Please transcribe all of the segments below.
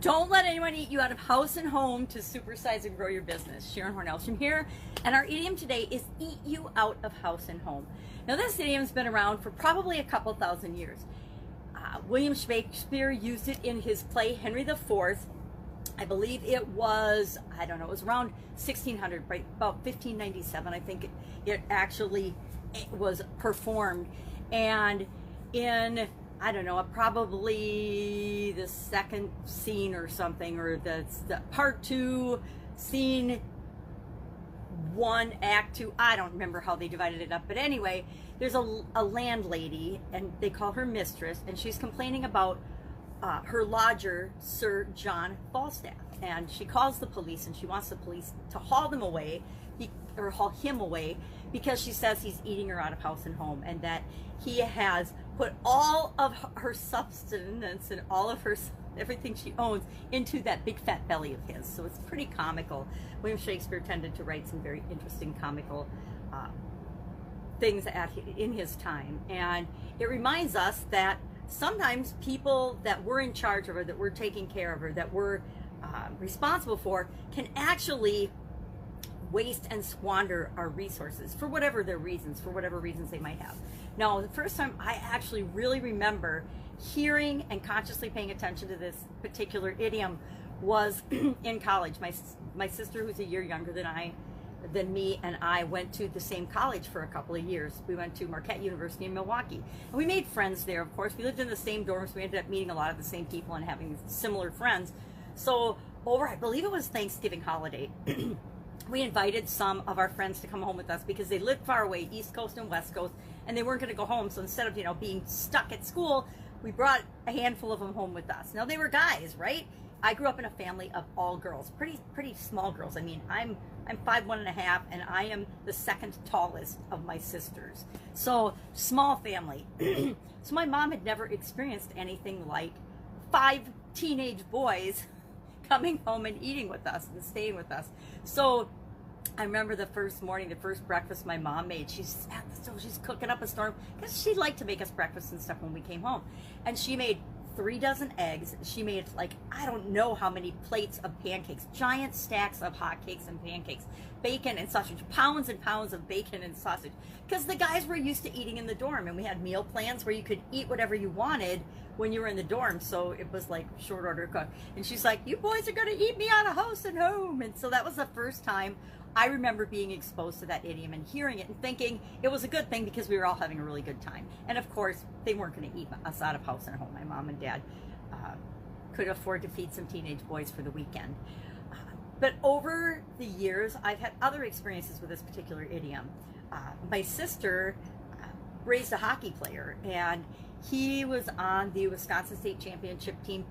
Don't let anyone eat you out of house and home to supersize and grow your business. Sharon Horne-Ellstrom here, and our idiom today is eat you out of house and home. Now this idiom's been around for probably a couple thousand years. William Shakespeare used it in his play Henry IV. I believe it was, I don't know, it was around 1600, right, about 1597, I think it actually was performed. And in, I don't know, probably the second scene or something, or the part 2, scene 1, act 2, I don't remember how they divided it up, but anyway, there's a landlady, and they call her mistress, and she's complaining about her lodger, Sir John Falstaff, and she calls the police, and she wants the police to haul them away, or haul him away, because she says he's eating her out of house and home, and that he has put all of her substance and all of her everything she owns into that big fat belly of his. So it's pretty comical. William Shakespeare tended to write some very interesting comical things in his time, and it reminds us that sometimes people that we're in charge of, or that we're taking care of, or that we're responsible for, can actually waste and squander our resources for whatever their reasons, for whatever reasons they might have. Now, the first time I actually really remember hearing and consciously paying attention to this particular idiom was in college. My sister, who's a year younger than me, and I went to the same college for a couple of years. We went to Marquette University in Milwaukee, and we made friends there. Of course, we lived in the same dorms. We ended up meeting a lot of the same people and having similar friends. So over, I believe it was Thanksgiving holiday, we invited some of our friends to come home with us because they lived far away, East Coast and West Coast, and they weren't going to go home. So instead of, being stuck at school, we brought a handful of them home with us. Now, they were guys, right? I grew up in a family of all girls, pretty small girls. I mean, I'm 5'1½", and I am the second tallest of my sisters. So small family. So my mom had never experienced anything like 5 teenage boys coming home and eating with us and staying with us. So I remember the first morning, the first breakfast my mom made. She's at the stove, she's cooking up a storm, because she liked to make us breakfast and stuff when we came home. And she made 3 dozen eggs. She made, like, I don't know how many plates of pancakes, giant stacks of hotcakes and pancakes, bacon and sausage, pounds and pounds of bacon and sausage, because the guys were used to eating in the dorm, and we had meal plans where you could eat whatever you wanted when you were in the dorm. So it was like short order cook. And she's like, you boys are going to eat me out of house and home. And so that was the first time I remember being exposed to that idiom and hearing it and thinking it was a good thing because we were all having a really good time. And of course, they weren't going to eat us out of house and home. My mom and dad could afford to feed some teenage boys for the weekend. But over the years, I've had other experiences with this particular idiom. My sister raised a hockey player, and he was on the Wisconsin State Championship team.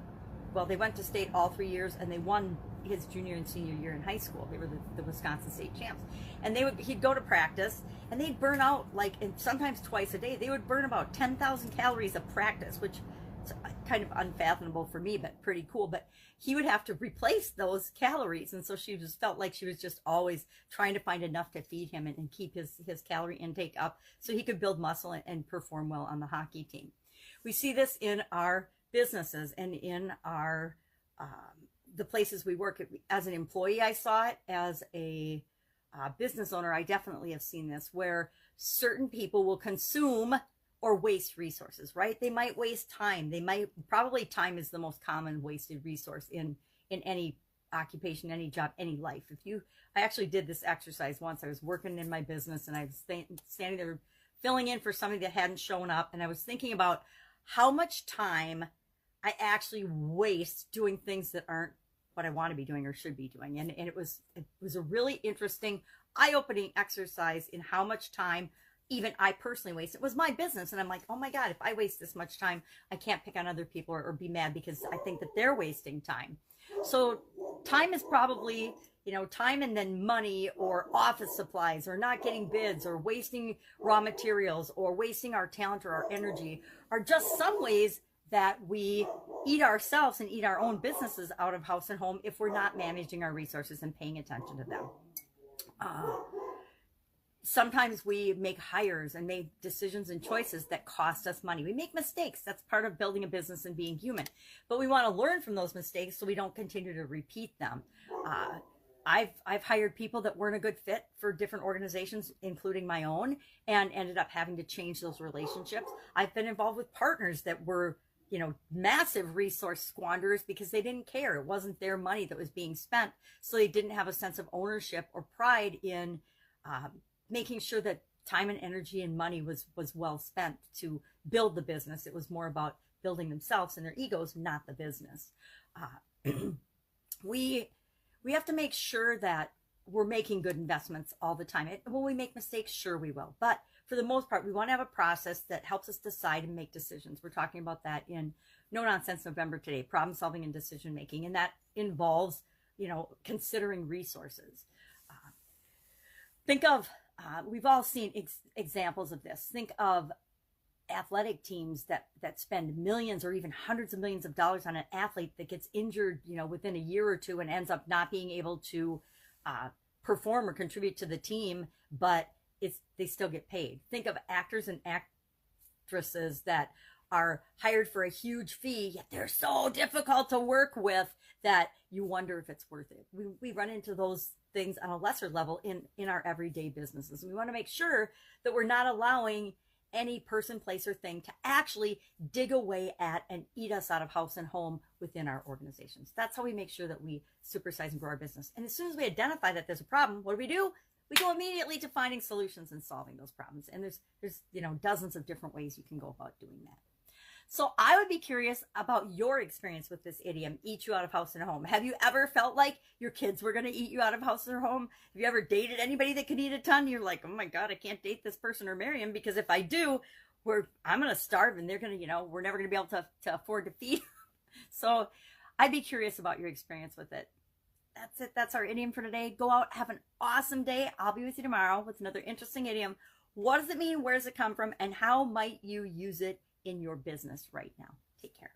Well, they went to state all 3 years, and they won his junior and senior year in high school. They were the Wisconsin State champs. And he'd go to practice, and they'd burn out, and sometimes twice a day, they would burn about 10,000 calories of practice, which is kind of unfathomable for me, but pretty cool. But he would have to replace those calories, and so she just felt like she was just always trying to find enough to feed him and keep his calorie intake up so he could build muscle and perform well on the hockey team. We see this in our businesses and in our the places we work. As an employee, I saw it. As a business owner, I definitely have seen this, where certain people will consume or waste resources, right? They might waste time. Probably time is the most common wasted resource in any occupation, any job, any life. I actually did this exercise once. I was working in my business, and I was standing there filling in for somebody that hadn't shown up, and I was thinking about how much time I actually waste doing things that aren't what I want to be doing or should be doing. And it was a really interesting, eye-opening exercise in how much time even I personally waste. It was my business, and I'm like, oh my God, if I waste this much time, I can't pick on other people or be mad because I think that they're wasting time. So time is probably, time, and then money or office supplies or not getting bids or wasting raw materials or wasting our talent or our energy are just some ways that we eat ourselves and eat our own businesses out of house and home if we're not managing our resources and paying attention to them. Sometimes we make hires and make decisions and choices that cost us money. We make mistakes. That's part of building a business and being human. But we want to learn from those mistakes so we don't continue to repeat them. I've hired people that weren't a good fit for different organizations, including my own, and ended up having to change those relationships. I've been involved with partners that were, massive resource squanderers because they didn't care. It wasn't their money that was being spent. So they didn't have a sense of ownership or pride in making sure that time and energy and money was well spent to build the business. It was more about building themselves and their egos, not the business. We have to make sure that we're making good investments all the time. Will we make mistakes? Sure we will. But for the most part, we want to have a process that helps us decide and make decisions. We're talking about that in No Nonsense November today, problem solving and decision making. And that involves, considering resources. Think of, we've all seen examples of this. Think of athletic teams that spend millions or even hundreds of millions of dollars on an athlete that gets injured, within a year or two and ends up not being able to perform or contribute to the team, but they still get paid. Think of actors and actresses that are hired for a huge fee, yet they're so difficult to work with that you wonder if it's worth it. We run into those things on a lesser level in our everyday businesses. And we want to make sure that we're not allowing any person, place, or thing to actually dig away at and eat us out of house and home within our organizations. That's how we make sure that we supersize and grow our business. And as soon as we identify that there's a problem, what do? We go immediately to finding solutions and solving those problems. And there's dozens of different ways you can go about doing that. So I would be curious about your experience with this idiom, eat you out of house and home. Have you ever felt like your kids were going to eat you out of house or home? Have you ever dated anybody that could eat a ton? You're like, oh my God, I can't date this person or marry him because if I do, I'm going to starve and they're going to, we're never going to be able to afford to feed. So I'd be curious about your experience with it. That's it. That's our idiom for today. Go out, have an awesome day. I'll be with you tomorrow with another interesting idiom. What does it mean? Where does it come from? And how might you use it in your business right now? Take care.